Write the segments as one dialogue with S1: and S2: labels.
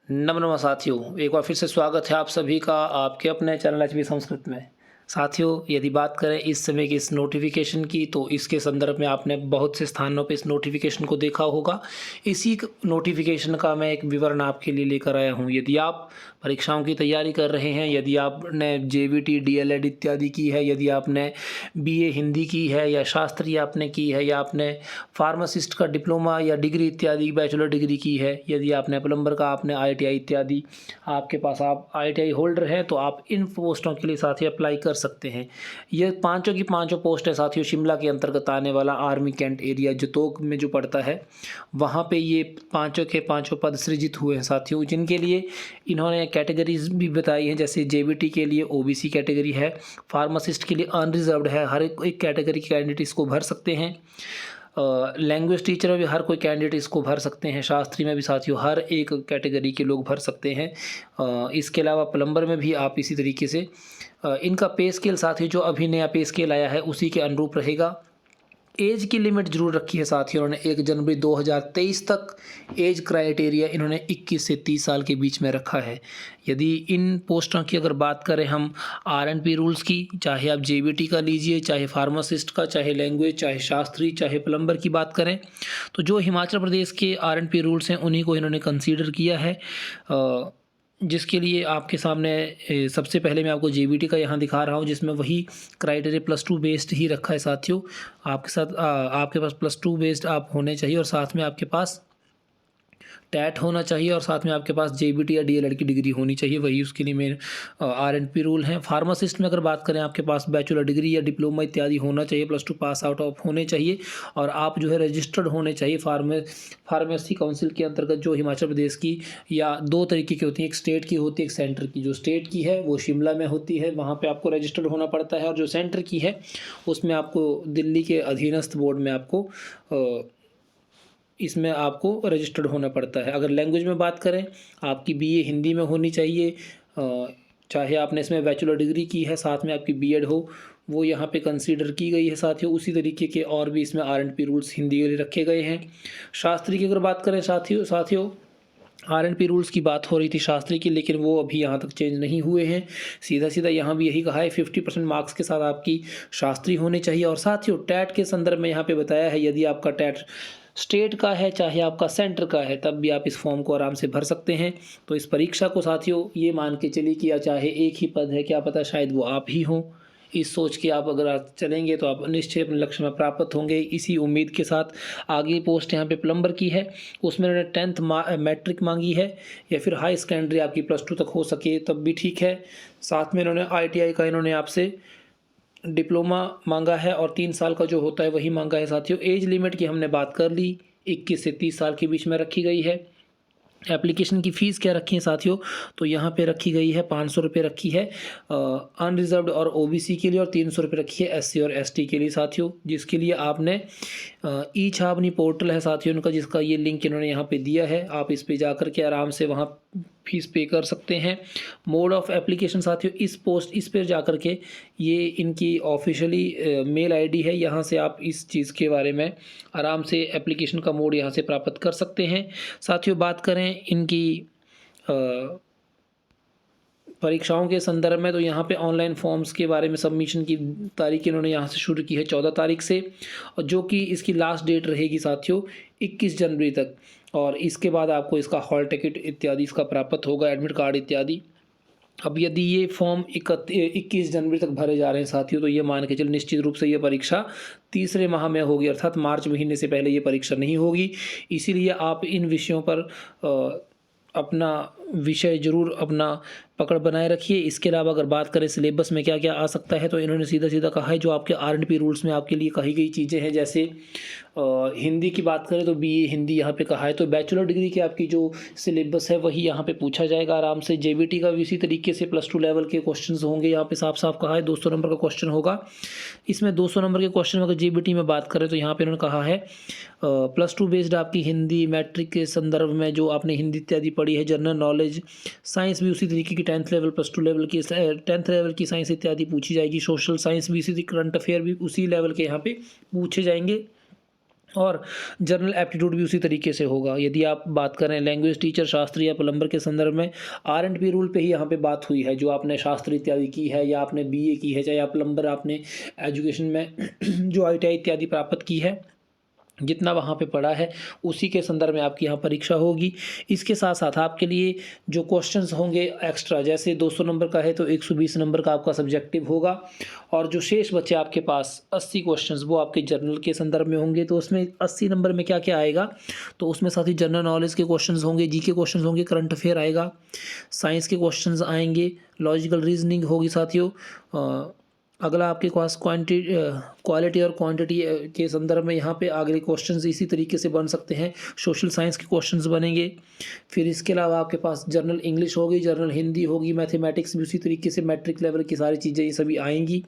S1: नमस्कार साथियों, एक बार फिर से स्वागत है आप सभी का आपके अपने चैनल एचबी संस्कृत में। साथियों, यदि बात करें इस समय की इस नोटिफिकेशन की, तो इसके संदर्भ में आपने बहुत से स्थानों पे इस नोटिफिकेशन को देखा होगा। इसी नोटिफिकेशन का मैं एक विवरण आपके लिए लेकर आया हूँ। यदि आप परीक्षाओं की तैयारी कर रहे हैं, यदि आपने जेवीटी, डीएलएड इत्यादि की है, यदि आपने बीए हिंदी की है या शास्त्री आपने की है, या आपने फार्मासिस्ट का डिप्लोमा या डिग्री इत्यादि बैचलर डिग्री की है, यदि आपने प्लम्बर का, आपने आईटीआई इत्यादि आपके पास, आप आईटीआई होल्डर हैं, तो आप इन पोस्टों के लिए साथियों अप्लाई कर सकते हैं। ये पांचों की पांचों पोस्ट है साथियों शिमला के अंतर्गत आने वाला आर्मी कैंट एरिया जतोग में जो पड़ता है, वहाँ पे ये पांचों के पांचों पद सृजित हुए हैं साथियों, जिनके लिए इन्होंने कैटेगरीज भी बताई हैं। जैसे जेबीटी के लिए ओबीसी कैटेगरी है, फार्मासिस्ट के लिए अनरिजर्व्ड है, हर एक कैटेगरी के कैंडिडेट इसको भर सकते हैं। लैंग्वेज टीचर में भी हर कोई कैंडिडेट इसको भर सकते हैं, शास्त्री में भी साथियों हर एक कैटेगरी के लोग भर सकते हैं। इसके अलावा प्लम्बर में भी आप इसी तरीके से इनका पे स्केल साथियों जो अभी नया पे स्केल आया है उसी के अनुरूप रहेगा। एज की लिमिट जरूर रखी है साथियों इन्होंने, 1 जनवरी 2023 तक एज क्राइटेरिया इन्होंने 21 से 30 साल के बीच में रखा है। यदि इन पोस्टों की अगर बात करें हम आरएनपी रूल्स की, चाहे आप जेबीटी का लीजिए, चाहे फार्मासिस्ट का, चाहे लैंग्वेज, चाहे शास्त्री, चाहे प्लम्बर की बात करें, तो जो हिमाचल प्रदेश के आरएनपी रूल्स हैं उन्हीं को इन्होंने कंसीडर किया है। जिसके लिए आपके सामने सबसे पहले मैं आपको जेबीटी का यहाँ दिखा रहा हूँ, जिसमें वही क्राइटेरिया +2 बेस्ड ही रखा है साथियों। आपके साथ आपके पास +2 बेस्ड आप होने चाहिए, और साथ में आपके पास टैट होना चाहिए, और साथ में आपके पास जेबीटी या डीएलएड की डिग्री होनी चाहिए। वही उसके लिए मेन आरएनपी रूल हैं। फार्मासिस्ट में अगर बात करें, आपके पास बैचलर डिग्री या डिप्लोमा इत्यादि होना चाहिए, +2 पास आउट ऑफ होने चाहिए, और आप जो है रजिस्टर्ड होने चाहिए फार्मेसी काउंसिल के अंतर्गत, जो हिमाचल प्रदेश की, या दो तरीके की होती है, एक स्टेट की होती है, एक सेंटर की। जो स्टेट की है वो शिमला में होती है, वहाँ पर आपको रजिस्टर्ड होना पड़ता है, और जो सेंटर की है उसमें आपको दिल्ली के अधीनस्थ बोर्ड में आपको इसमें आपको रजिस्टर्ड होना पड़ता है। अगर लैंग्वेज में बात करें, आपकी बीए हिंदी में होनी चाहिए, चाहे आपने इसमें बैचलर डिग्री की है, साथ में आपकी बीएड हो, वो यहाँ पे कंसीडर की गई है साथियों। उसी तरीके के और भी इसमें आरएनपी रूल्स हिंदी के लिए रखे गए हैं। शास्त्री की अगर बात करें साथियों आरएनपी रूल्स की बात हो रही थी शास्त्री की, लेकिन वो अभी यहाँ तक चेंज नहीं हुए हैं। सीधा यहाँ भी यही कहा है, 50% मार्क्स के साथ आपकी शास्त्री होने चाहिए। और साथियों टैट के संदर्भ में यहाँ पे बताया है, यदि आपका टैट स्टेट का है चाहे आपका सेंटर का है, तब भी आप इस फॉर्म को आराम से भर सकते हैं। तो इस परीक्षा को साथियों ये मान के चलिए कि चाहे एक ही पद है, क्या पता शायद वो आप ही हों। इस सोच के आप अगर आप चलेंगे तो आप निश्चय अपने लक्ष्य में प्राप्त होंगे। इसी उम्मीद के साथ आगे पोस्ट यहाँ पे प्लम्बर की है, उसमें उन्होंने 10th मैट्रिक मांगी है, या फिर हाई सेकेंडरी आपकी +2 तक हो सके तब भी ठीक है। साथ में इन्होंने आईटीआई का इन्होंने आपसे डिप्लोमा मांगा है, और 3 साल का जो होता है वही मांगा है साथियों। एज लिमिट की हमने बात कर ली, 21 से 30 साल के बीच में रखी गई है। एप्लीकेशन की फ़ीस क्या रखी है साथियों, तो यहाँ पे रखी गई है 500 रुपये रखी है अनरिजर्व्ड और ओबीसी के लिए, और 300 रुपये रखी है एससी और एसटी के लिए साथियों। जिसके लिए आपने ई छावनी पोर्टल है साथियों उनका, जिसका ये लिंक इन्होंने यहाँ पे दिया है, आप इस पे जा कर के आराम से वहाँ फीस पे कर सकते हैं। मोड ऑफ एप्लीकेशन साथियों इस पर जा कर के, ये इनकी ऑफिशियली मेल आईडी है, यहाँ से आप इस चीज़ के बारे में आराम से एप्लीकेशन का मोड यहाँ से प्राप्त कर सकते हैं साथियों। बात करें इनकी परीक्षाओं के संदर्भ में, तो यहाँ पे ऑनलाइन फॉर्म्स के बारे में सबमिशन की तारीख इन्होंने यहाँ से शुरू की है 14 तारीख से, और जो कि इसकी लास्ट डेट रहेगी साथियों 21 जनवरी तक। और इसके बाद आपको इसका हॉल टिकट इत्यादि इसका प्राप्त होगा, एडमिट कार्ड इत्यादि। अब यदि ये फॉर्म 21 जनवरी तक भरे जा रहे हैं साथियों, तो ये मान के चलिए निश्चित रूप से ये परीक्षा तीसरे माह में होगी, अर्थात मार्च महीने से पहले ये परीक्षा नहीं होगी। इसीलिए आप इन विषयों पर अपना विषय जरूर अपना पकड़ बनाए रखिए। इसके अलावा अगर बात करें सिलेबस में क्या क्या आ सकता है, तो इन्होंने सीधा कहा है जो आपके आरएनपी रूल्स में आपके लिए कही गई चीज़ें हैं। जैसे हिंदी की बात करें तो बीए हिंदी यहाँ पे कहा है, तो बैचलर डिग्री की आपकी जो सिलेबस है वही यहाँ पे पूछा जाएगा आराम से। जेबीटी का भी इसी तरीके से +2 लेवल के क्वेश्चंस होंगे, यहाँ पे साफ साफ कहा है 200 नंबर का क्वेश्चन होगा। इसमें 200 नंबर के क्वेश्चन में अगर जेबीटी में बात करें, तो यहाँ पे उन्होंने कहा है +2 बेस्ड आपकी हिंदी मैट्रिक के संदर्भ में जो आपने हिंदी इत्यादि पढ़ी है, जनरल नॉलेज, साइंस भी उसी तरीके की 10th लेवल +2 लेवल की 10th लेवल की साइंस इत्यादि पूछी जाएगी। सोशल साइंस भी इसी, करंट अफेयर भी उसी लेवल के यहाँ पे पूछे जाएंगे। और जनरल एप्टीट्यूड भी उसी तरीके से होगा। यदि आप बात करें लैंग्वेज टीचर, शास्त्री या प्लम्बर के संदर्भ में, आर&पी रूल पे ही यहाँ पे बात हुई है। जो आपने शास्त्री इत्यादि की है या आपने बीए की है, चाहे आप प्लम्बर आपने एजुकेशन में जो आईटीआई इत्यादि प्राप्त की है, जितना वहाँ पे पढ़ा है उसी के संदर्भ में आपकी यहाँ परीक्षा होगी। इसके साथ साथ आपके लिए जो क्वेश्चंस होंगे एक्स्ट्रा, जैसे 200 नंबर का है तो 120 नंबर का आपका सब्जेक्टिव होगा, और जो शेष बचे आपके पास 80 क्वेश्चंस वो आपके जर्नल के संदर्भ में होंगे। तो उसमें 80 नंबर में क्या क्या आएगा, तो उसमें साथ ही जनरल नॉलेज के क्वेश्चंस होंगे, जीके क्वेश्चंस होंगे, करंट अफेयर आएगा, साइंस के क्वेश्चंस आएंगे, लॉजिकल रीजनिंग होगी साथियों। अगला आपके पास क्वालिटी और क्वांटिटी के संदर्भ में यहाँ पे अगले क्वेश्चंस इसी तरीके से बन सकते हैं। सोशल साइंस के क्वेश्चंस बनेंगे। फिर इसके अलावा आपके पास जनरल इंग्लिश होगी, जनरल हिंदी होगी, मैथमेटिक्स भी उसी तरीके से मैट्रिक लेवल की सारी चीज़ें ये सभी आएंगी।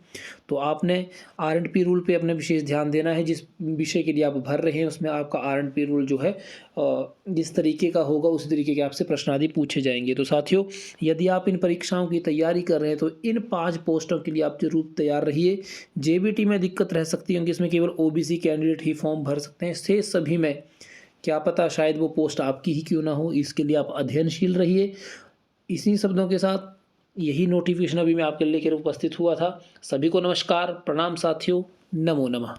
S1: तो आपने आर&पी रूल पे अपने विशेष ध्यान देना है। जिस विषय के लिए आप भर रहे हैं उसमें आपका आर&पी रूल जो है जिस तरीके का होगा उसी तरीके के आपसे प्रश्न आदि पूछे जाएंगे। तो साथियों, यदि आप इन परीक्षाओं की तैयारी कर रहे हैं तो इन 5 पोस्टों के लिए आप जरूर तैयार रहिए। जेबीटी में दिक्कत रह सकती है क्योंकि इसमें केवल ओबीसी कैंडिडेट ही फॉर्म भर सकते हैं। से सभी में क्या पता शायद वो पोस्ट आपकी ही क्यों ना हो, इसके लिए आप अध्ययनशील रहिए। इसी शब्दों के साथ यही नोटिफिकेशन अभी मैं आपके लेकर उपस्थित हुआ था। सभी को नमस्कार, प्रणाम साथियों, नमो नमः।